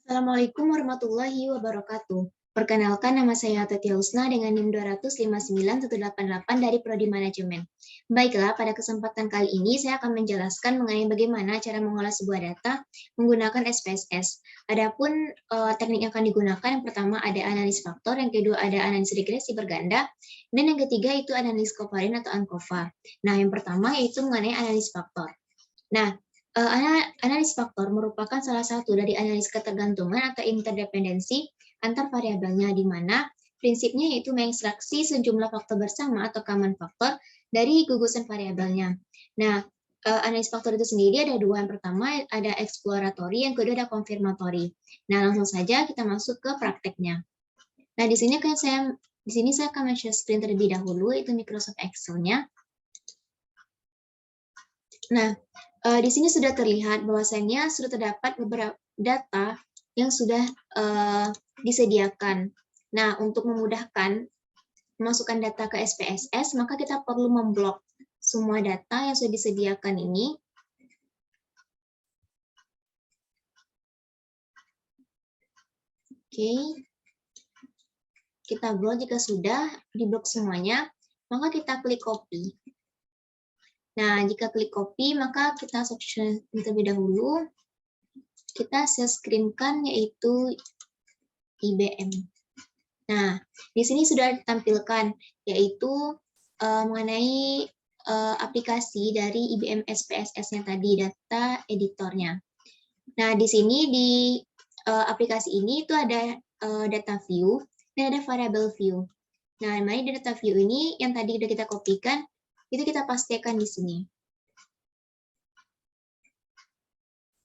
Assalamualaikum warahmatullahi wabarakatuh. Perkenalkan, nama saya Tatia Husna dengan NIM 2591188 dari Prodi Manajemen. Baiklah, pada kesempatan kali ini saya akan menjelaskan mengenai bagaimana cara mengolah sebuah data menggunakan SPSS. Adapun teknik yang akan digunakan, yang pertama ada analis faktor, yang kedua ada analis regresi berganda, dan yang ketiga itu analis kovarin atau ANCOVA. Nah, yang pertama yaitu mengenai analis faktor. Nah, analis faktor merupakan salah satu dari analis ketergantungan atau interdependensi antar variabelnya, di mana prinsipnya yaitu mengekstraksi sejumlah faktor bersama atau common faktor dari gugusan variabelnya. Nah, analis faktor itu sendiri ada dua. Yang pertama ada exploratory, yang kedua ada confirmatory. Nah, langsung saja kita masuk ke prakteknya. Nah, di sini saya akan share screen terlebih dahulu, itu Microsoft Excel-nya. Nah, di sini sudah terlihat bahwasannya sudah terdapat beberapa data yang sudah disediakan. Nah, untuk memudahkan memasukkan data ke SPSS, maka kita perlu memblok semua data yang sudah disediakan ini. Oke. Kita blok. Jika sudah diblok semuanya, maka kita klik copy. Nah, jika klik copy, maka kita substitusi terlebih dahulu. Kita share screen-kan yaitu IBM. Nah, di sini sudah ditampilkan yaitu mengenai aplikasi dari IBM SPSS-nya tadi, data editornya. Nah, di sini di aplikasi ini itu ada data view dan ada variable view. Nah, di data view ini yang tadi sudah kita kopikan, itu kita pastikan di sini.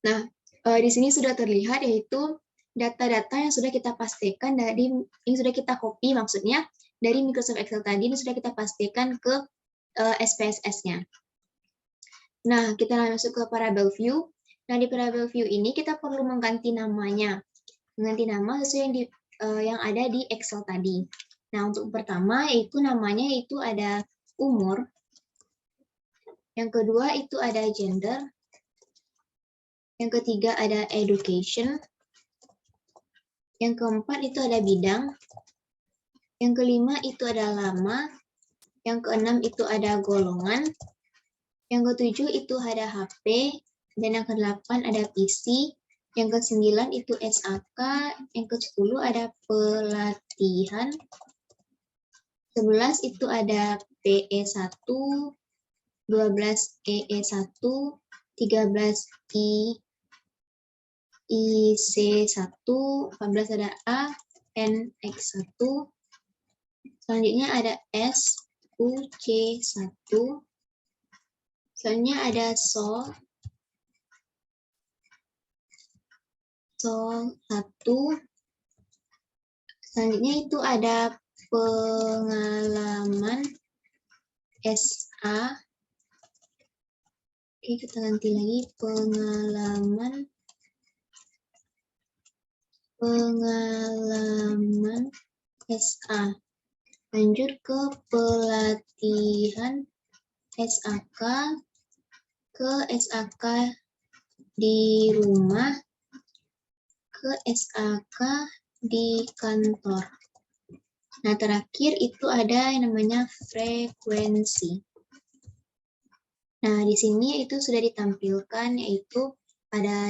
Nah, di sini sudah terlihat yaitu data-data yang sudah kita pastikan dari yang sudah kita copy, maksudnya dari Microsoft Excel tadi ini sudah kita pastikan ke SPSS-nya. Nah, kita masuk ke variable view. Nah, di variable view ini kita perlu mengganti namanya, mengganti nama sesuai yang ada di Excel tadi. Nah, untuk pertama yaitu namanya itu ada umur. Yang kedua itu ada gender. Yang ketiga ada education. Yang keempat itu ada bidang. Yang kelima itu ada lama. Yang keenam itu ada golongan. Yang ketujuh itu ada HP. Dan yang kedelapan ada PC. Yang kesembilan itu SAK. Yang ke-10 ada pelatihan. 11 itu ada PE1. 12 EE1, 13 IC1, 14 ada A, NX1, selanjutnya ada S, U, C1, selanjutnya ada SOL 1, selanjutnya itu ada pengalaman SA. Oke, kita ganti lagi pengalaman SA. Lanjut ke pelatihan SAK, ke SAK di rumah, ke SAK di kantor. Nah, terakhir itu ada yang namanya frekuensi. Nah, di sini itu sudah ditampilkan yaitu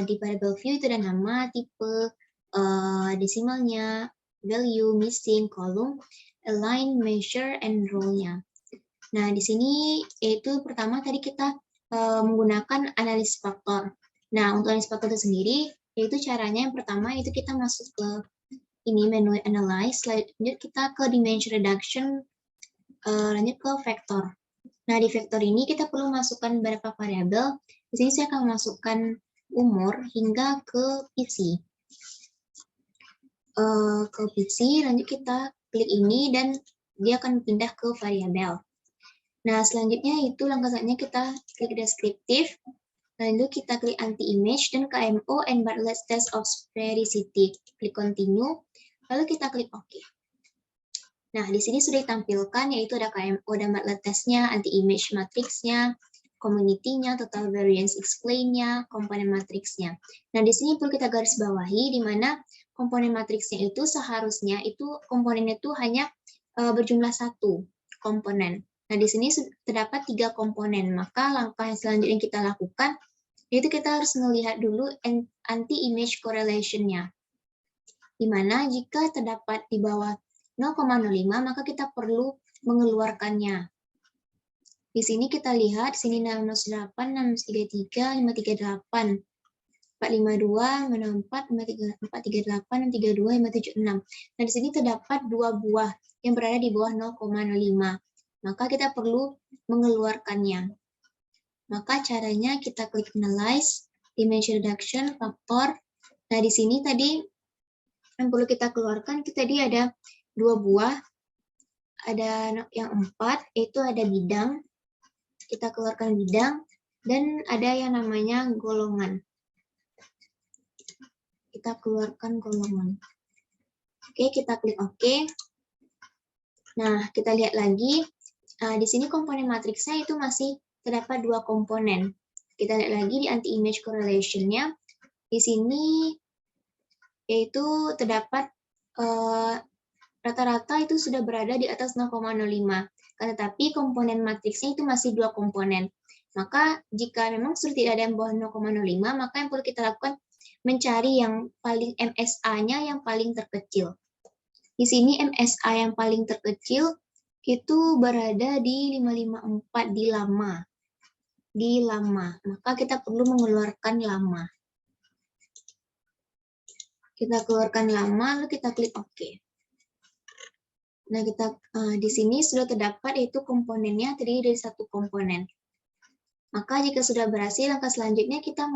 di variable view itu ada nama, tipe, desimalnya, value, missing, column, align, measure, and role-nya. Nah, di sini yaitu pertama tadi kita menggunakan analis faktor. Nah, untuk analis faktor itu sendiri, yaitu caranya yang pertama itu kita masuk ke ini menu analyze, lanjut kita ke dimension reduction, lanjut ke vector. Nah, di vektor ini kita perlu masukkan beberapa variabel. Di sini saya akan masukkan umur hingga ke PC. Lanjut kita klik ini dan dia akan pindah ke variabel. Nah, selanjutnya itu langkah selanjutnya kita klik deskriptif, lalu kita klik anti-image dan KMO and Bartlett test of sphericity. Klik continue, lalu kita klik OK. Nah, di sini sudah ditampilkan yaitu ada KMO dan Bartlett test-nya, anti-image matrix-nya, community-nya, total variance explain-nya, komponen matriksnya. Nah, di sini perlu kita garis bawahi di mana komponen matriksnya itu seharusnya itu komponennya itu hanya berjumlah satu komponen. Nah, di sini terdapat 3 komponen. Maka langkah yang selanjutnya yang kita lakukan yaitu kita harus melihat dulu anti-image correlation-nya. Di mana jika terdapat di bawah 0,05 maka kita perlu mengeluarkannya. Di sini kita lihat, sini 608, 633, 538, 452, 564, 438, 632, 576. Nah, di sini terdapat 2 buah yang berada di bawah 0,05. Maka kita perlu mengeluarkannya. Maka caranya kita klik analyze, image reduction, faktor. Nah, di sini tadi yang perlu kita keluarkan, tadi ada 2 buah. Ada yang 4, yaitu ada bidang. Kita keluarkan bidang, dan ada yang namanya golongan. Kita keluarkan golongan. Oke, kita klik OK. Nah, kita lihat lagi. Di sini komponen matriksnya itu masih terdapat 2 komponen. Kita lihat lagi di anti-image correlation-nya. Di sini yaitu terdapat rata-rata itu sudah berada di atas 0,05. Tetapi komponen matriksnya itu masih 2 komponen. Maka jika memang sudah tidak ada yang bawah 0,05, maka yang perlu kita lakukan mencari yang paling MSA-nya yang paling terkecil. Di sini MSA yang paling terkecil itu berada di 554 di lama. Di lama. Maka kita perlu mengeluarkan lama. Kita keluarkan lama, lalu kita klik OK. Nah, di sini sudah terdapat yaitu komponennya terdiri dari 1 komponen. Maka jika sudah berhasil, langkah selanjutnya kita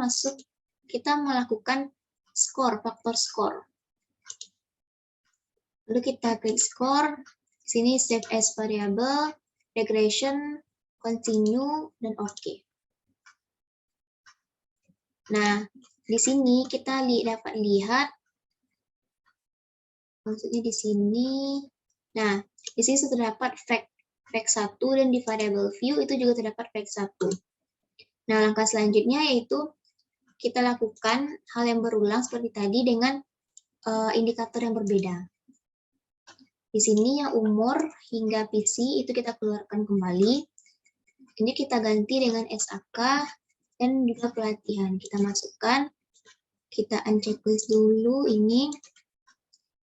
melakukan skor, faktor skor. Lalu kita klik skor, di sini save as variable, regression, continue, dan OK. Nah, di sini kita dapat lihat, maksudnya di sini. Nah, di sini sudah terdapat fact 1 dan di variable view itu juga terdapat fact 1. Nah, langkah selanjutnya yaitu kita lakukan hal yang berulang seperti tadi dengan indikator yang berbeda. Di sini yang umur hingga PC itu kita keluarkan kembali. Ini kita ganti dengan SAK dan juga pelatihan. Kita masukkan, kita unchecklist dulu ini,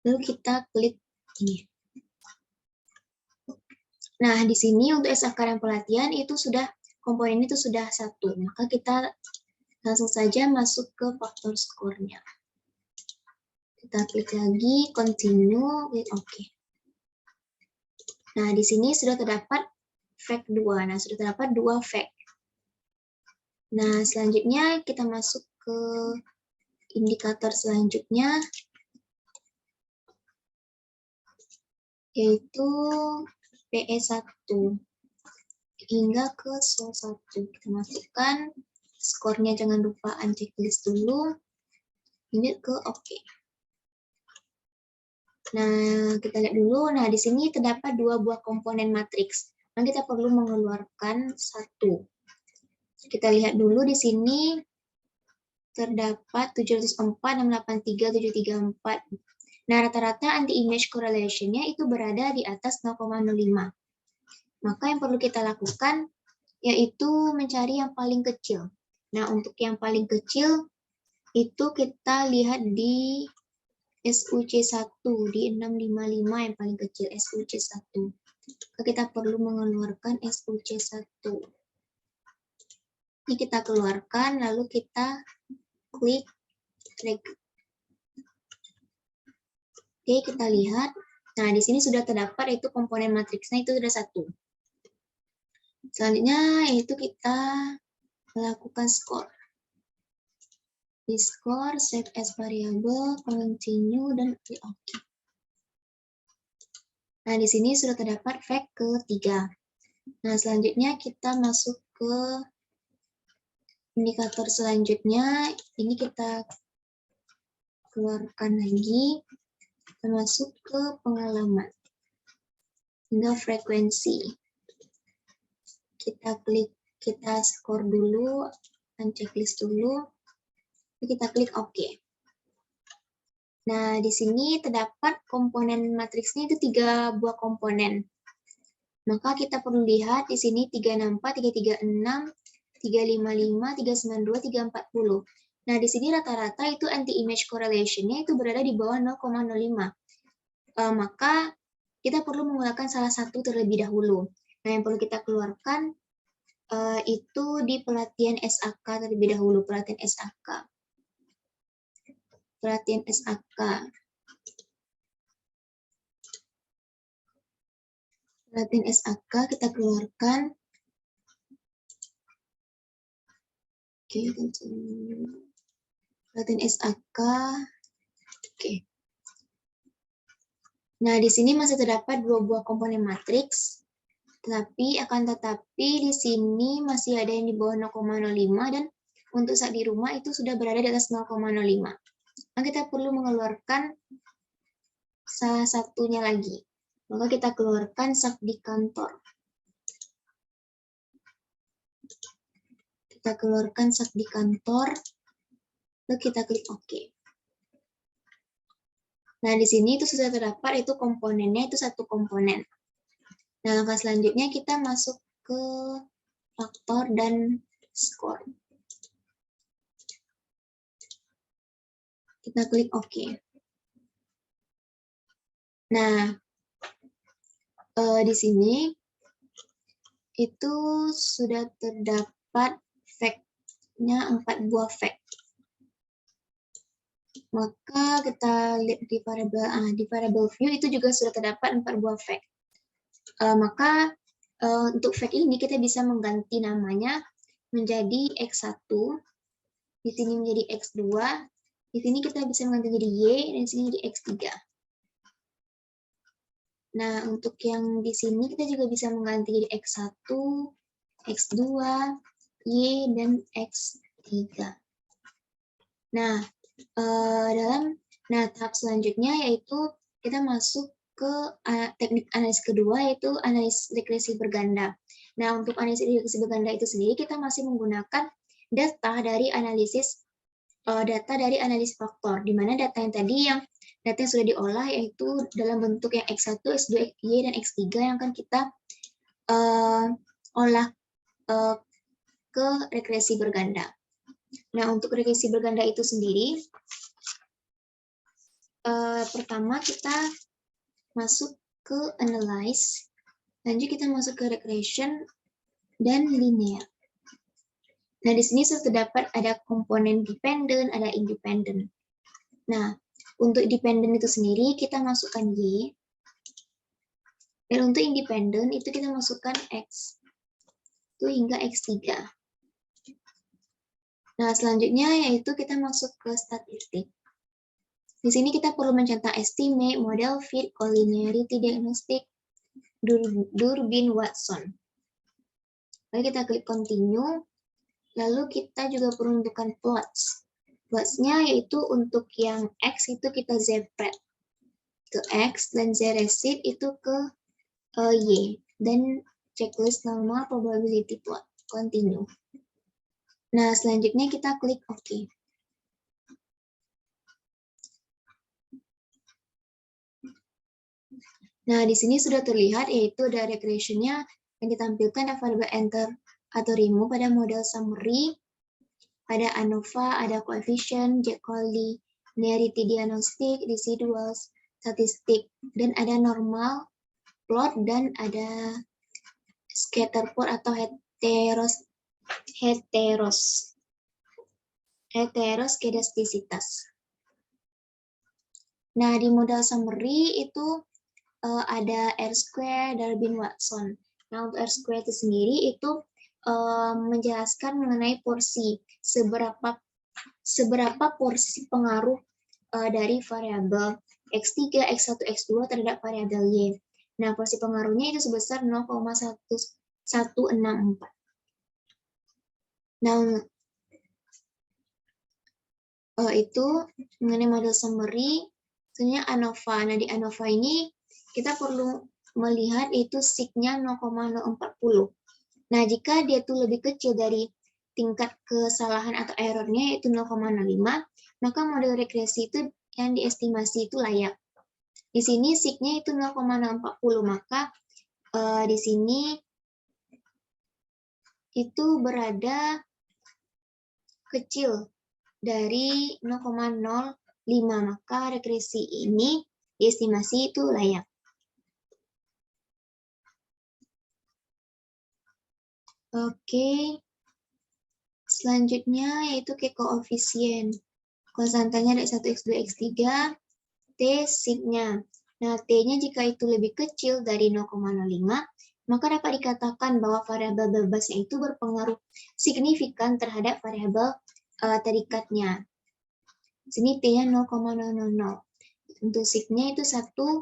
lalu kita klik ini. Nah, di sini untuk SAK dan pelatihan itu sudah komponen itu sudah 1. Maka kita langsung saja masuk ke faktor skornya. Kita klik lagi, continue, klik OK. Nah, di sini sudah terdapat fact 2. Nah, sudah terdapat 2 fact. Nah, selanjutnya kita masuk ke indikator selanjutnya, yaitu PE1 hingga ke SO1. Kita masukkan skornya, jangan lupa unchecklist dulu. Ini ke OK. Nah, kita lihat dulu. Nah, di sini terdapat 2 buah komponen matriks. Nah, kita perlu mengeluarkan 1. Kita lihat dulu di sini terdapat 704, 683, 734. Nah, rata-rata anti-image correlation-nya itu berada di atas 0,05. Maka yang perlu kita lakukan yaitu mencari yang paling kecil. Nah, untuk yang paling kecil itu kita lihat di SUC1, di 655 yang paling kecil, SUC1. Maka kita perlu mengeluarkan SUC1. Ini kita keluarkan, lalu kita klik drag. Oke, kita lihat. Nah, di sini sudah terdapat yaitu komponen matriksnya itu sudah 1. Selanjutnya yaitu kita melakukan skor. Di skor, save as variable, continue, dan klik OK. Nah, di sini sudah terdapat fact ketiga. Nah, selanjutnya kita masuk ke indikator selanjutnya. Ini kita keluarkan lagi. Kita masuk ke pengalaman. Hingga frekuensi. Kita klik Kita skor dulu, dan checklist dulu. Kita klik OK. Nah, di sini terdapat komponen matriksnya itu 3 buah komponen. Maka kita perlu lihat di sini 364, 336, 355, 392, 340. Nah, di sini rata-rata itu anti-image correlation-nya itu berada di bawah 0,05. Maka kita perlu menggunakan salah satu terlebih dahulu. Nah, yang perlu kita keluarkan itu di pelatihan SAK terlebih dahulu, pelatihan SAK. Pelatihan SAK. Pelatihan SAK kita keluarkan. Oke, pelatihan SAK. Oke. Nah, di sini masih terdapat 2 buah komponen matriks. Akan tetapi di sini masih ada yang di bawah 0,05 dan untuk saat di rumah itu sudah berada di atas 0,05. Nah, kita perlu mengeluarkan salah satunya lagi. Maka kita keluarkan sak di kantor. Kita keluarkan sak di kantor, lalu kita klik OK. Nah, di sini itu sudah terdapat itu komponennya itu 1 komponen. Nah, langkah selanjutnya kita masuk ke faktor dan skor. Kita klik OK. Nah, di sini itu sudah terdapat fact-nya 4 buah fact. Maka kita lihat di variable view itu juga sudah terdapat 4 buah fact. Maka untuk fact ini kita bisa mengganti namanya menjadi X1, di sini menjadi X2, di sini kita bisa mengganti menjadi Y, dan di sini menjadi X3. Nah, untuk yang di sini kita juga bisa mengganti jadi X1, X2, Y, dan X3. Nah, tahap selanjutnya yaitu kita masuk ke teknik analisis kedua, yaitu analisis regresi berganda. Nah, untuk analisis regresi berganda itu sendiri kita masih menggunakan data dari analisis faktor, di mana data yang tadi data yang sudah diolah yaitu dalam bentuk yang X1, X2, Y, dan X3 yang akan kita olah ke regresi berganda. Nah, untuk regresi berganda itu sendiri, pertama kita masuk ke analyze, lanjut kita masuk ke regression dan linear. Nah, di sini sudah terdapat ada komponen dependent, ada independent. Nah, untuk dependent itu sendiri kita masukkan Y, dan untuk independent itu kita masukkan X, itu hingga X3. Nah, selanjutnya yaitu kita masuk ke statistik. Di sini kita perlu mencetak estimate, model fit, collinearity diagnostic, Durbin-Watson. Lalu kita klik continue, lalu kita juga perlu menentukan plots. Plots-nya yaitu untuk yang X itu kita Z-pred ke X, dan Z-receipt itu ke Y, dan checklist normal probability plot. Continue. Nah, selanjutnya kita klik OK. Nah, di sini sudah terlihat yaitu ada regression-nya yang ditampilkan variable enter atau remove pada model summary, ada ANOVA, ada coefficient, Jacobi, linearity diagnostic, residuals, statistik, dan ada normal, plot, dan ada scatter plot atau heteroskedastisitas. Nah, di model summary itu ada R-square, Durbin-Watson. Nah, untuk R-square itu sendiri itu menjelaskan mengenai porsi, seberapa porsi pengaruh dari variabel X3, X1, X2 terhadap variabel Y. Nah, porsi pengaruhnya itu sebesar 0,1164. Nah, itu mengenai model summary, sebenarnya ANOVA. Nah, di ANOVA ini kita perlu melihat itu sig-nya 0,040. Nah, jika dia tuh lebih kecil dari tingkat kesalahan atau errornya yaitu 0,05, maka model regresi itu yang diestimasi itu layak. Di sini sig-nya itu 0,640, maka di sini itu berada kecil dari 0,05, maka regresi ini diestimasi itu layak. Oke, selanjutnya yaitu ke koefisien. Konstantanya ada 1x2, x3, T sig-nya. Nah, T-nya jika itu lebih kecil dari 0,05, maka dapat dikatakan bahwa variabel bebasnya itu berpengaruh signifikan terhadap variabel terikatnya. Sini T-nya 0,000. Untuk sig-nya itu 1,0000.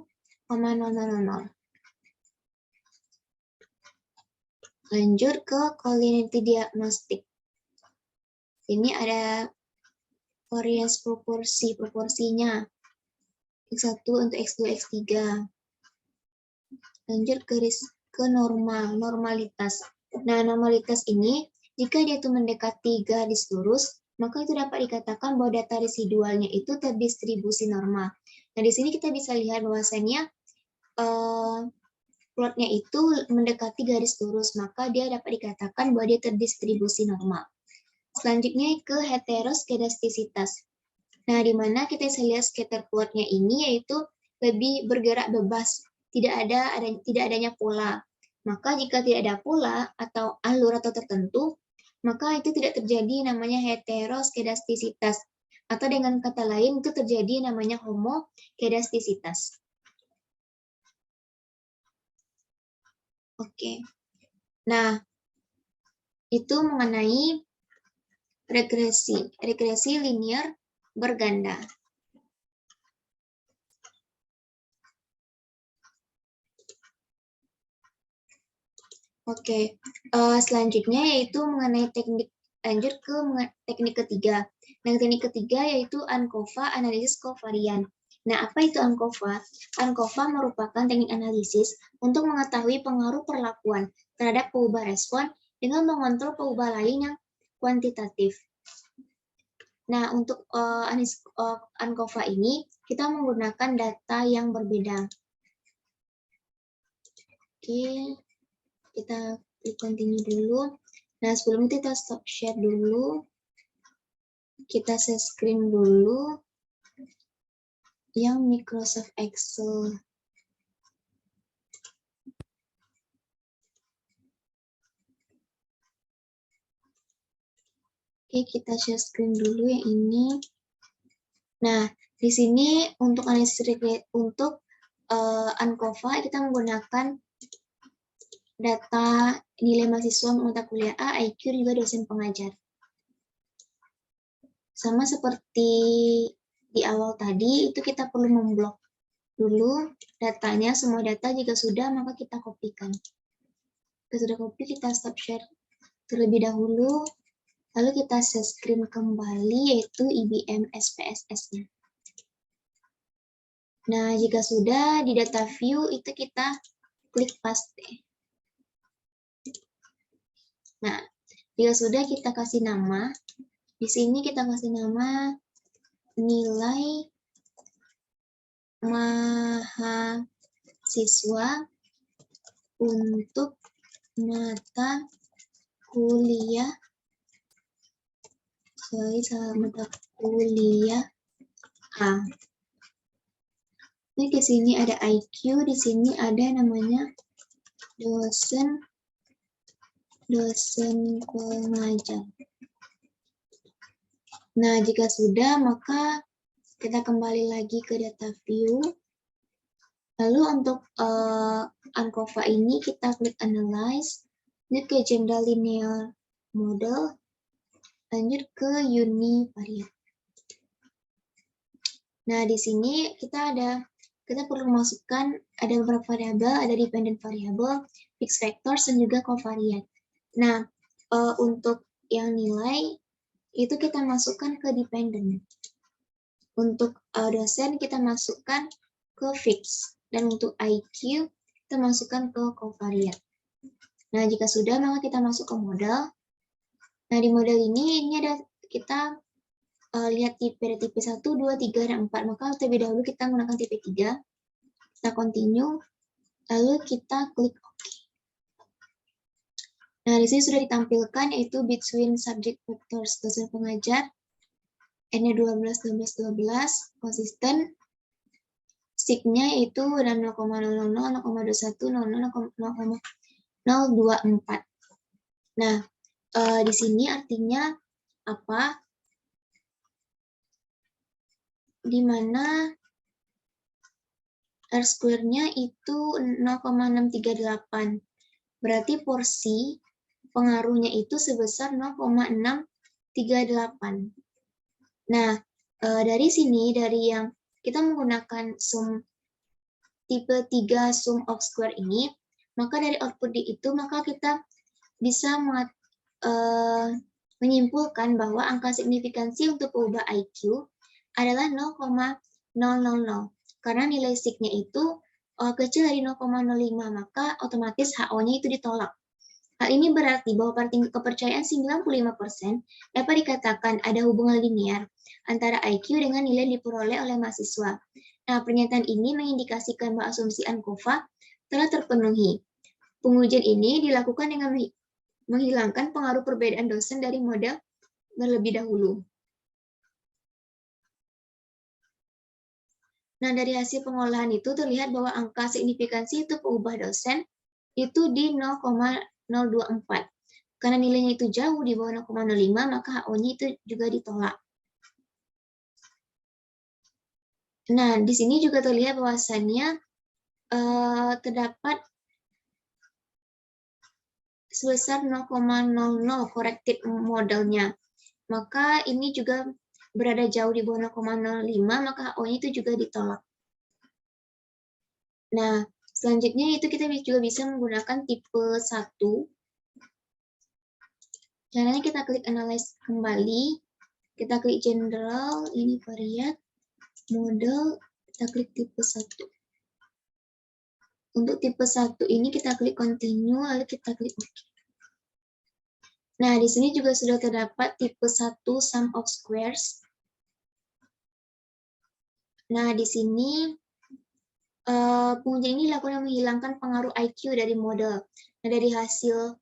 Lanjut ke collinearity diagnostik. Ini ada varians proporsinya. X1 untuk X2, X3. Lanjut ke normalitas. Nah, normalitas ini, jika dia itu mendekati garis lurus, maka itu dapat dikatakan bahwa data residualnya itu terdistribusi normal. Nah, di sini kita bisa lihat bahwasannya plotnya itu mendekati garis lurus, maka dia dapat dikatakan bahwa dia terdistribusi normal. Selanjutnya ke heteroskedastisitas. Nah, di mana kita bisa lihat scatter plotnya ini yaitu lebih bergerak bebas, tidak adanya pola. Maka jika tidak ada pola atau alur atau tertentu, maka itu tidak terjadi namanya heteroskedastisitas. Atau dengan kata lain itu terjadi namanya homokedastisitas. Oke. Nah, itu mengenai regresi linear berganda. Oke, selanjutnya yaitu mengenai teknik, lanjut ke teknik ketiga. Nah, teknik ketiga yaitu ANCOVA, analisis kovarian. Nah, apa itu ANCOVA? ANCOVA merupakan teknik analisis untuk mengetahui pengaruh perlakuan terhadap peubah respon dengan mengontrol peubah lain yang kuantitatif. Nah, untuk analisis ANCOVA ini, kita menggunakan data yang berbeda. Oke, kita klik continue dulu. Nah, sebelum itu kita stop share dulu. Kita share screen dulu yang Microsoft Excel. Oke, kita share screen dulu yang ini. Nah, di sini untuk analisis untuk ANCOVA kita menggunakan data nilai mahasiswa mata kuliah A, IQ, juga dosen pengajar. Sama seperti di awal tadi, itu kita perlu memblok dulu datanya, semua data. Jika sudah, maka kita kopikan. Jika sudah copy, kita stop share terlebih dahulu. Lalu kita share screen kembali, yaitu IBM SPSS-nya. Nah, jika sudah di data view, itu kita klik paste. Nah, jika sudah kita kasih nama, di sini kita kasih nama nilai mahasiswa untuk mata kuliah, mata kuliah A. Ini di sini ada IQ, di sini ada namanya dosen pengajar. Nah, jika sudah, maka kita kembali lagi ke data view. Lalu untuk ANCOVA ini kita klik analyze, lanjut ke agenda linear model, lanjut ke univariate. Nah, di sini kita perlu memasukkan ada beberapa variabel, ada dependent variable, fixed factors, dan juga covariate. Nah, untuk yang nilai itu kita masukkan ke dependent. Untuk dosen kita masukkan ke fix, dan untuk IQ kita masukkan ke covariate. Nah, jika sudah, maka kita masuk ke model. Nah, di model ini ada kita lihat tipe, ada tipe 1, 2, 3, dan 4. Maka terlebih dahulu kita menggunakan tipe 3. Kita continue, lalu kita klik OK. Nah, di sini sudah ditampilkan yaitu between subject vectors dosen pengajar, N-nya 12, 12, 12, konsisten, sig-nya itu ada 0,000, 0,21, 0,024. Nah, di sini artinya apa? Di mana R square-nya itu 0,638. Berarti porsi pengaruhnya itu sebesar 0,638. Nah, dari sini, dari yang kita menggunakan sum tipe 3 sum of square ini, maka dari output itu, maka kita bisa menyimpulkan bahwa angka signifikansi untuk pengubah IQ adalah 0,000. Karena nilai sig-nya itu kecil dari 0,05, maka otomatis HO-nya itu ditolak. Hal ini berarti bahwa pada tingkat kepercayaan 95% dapat dikatakan ada hubungan linear antara IQ dengan nilai yang diperoleh oleh mahasiswa. Nah, pernyataan ini mengindikasikan bahwa asumsi ANCOVA telah terpenuhi. Pengujian ini dilakukan dengan menghilangkan pengaruh perbedaan dosen dari model terlebih dahulu. Nah, dari hasil pengolahan itu terlihat bahwa angka signifikansi untuk pengubah dosen itu di 0,024. Karena nilainya itu jauh di bawah 0,05, maka HO-nya itu juga ditolak. Nah, di sini juga terlihat bahwasannya terdapat sebesar 0,00 corrected modelnya. Maka ini juga berada jauh di bawah 0,05, maka HO-nya itu juga ditolak. Nah, selanjutnya itu kita juga bisa menggunakan tipe 1. Caranya kita klik analyze kembali, kita klik general, ini variat, model, kita klik tipe 1. Untuk tipe 1 ini kita klik continue, lalu kita klik OK. Nah, di sini juga sudah terdapat tipe 1 sum of squares. Nah, di sini pengujian ini dilakukan menghilangkan pengaruh IQ dari model. Nah, dari hasil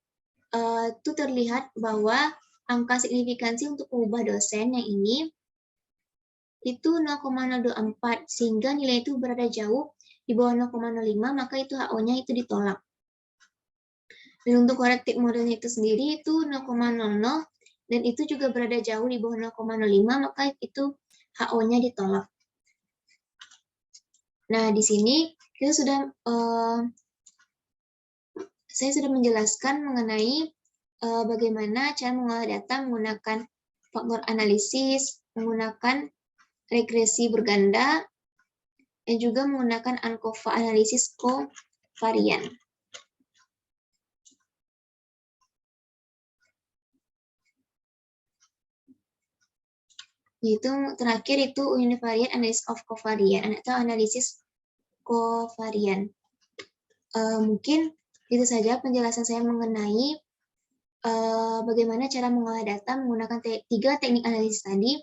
itu terlihat bahwa angka signifikansi untuk pengubah dosen yang ini itu 0,024, sehingga nilai itu berada jauh di bawah 0,05, maka itu HO-nya itu ditolak. Dan untuk corrected modelnya itu sendiri itu 0,00, dan itu juga berada jauh di bawah 0,05, maka itu HO-nya ditolak. Nah, di sini kita saya sudah menjelaskan mengenai bagaimana cara mengolah data menggunakan faktor analisis, menggunakan regresi berganda, dan juga menggunakan ANCOVA analisis kovarian. Itu terakhir itu univariate analysis of covariant atau analisis kovarian. Mungkin itu saja penjelasan saya mengenai bagaimana cara mengolah data menggunakan 3 teknik analisis tadi.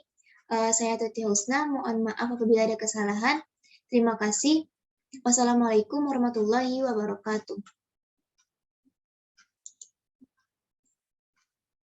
Saya Tuti Husna, mohon maaf apabila ada kesalahan. Terima kasih. Wassalamualaikum warahmatullahi wabarakatuh.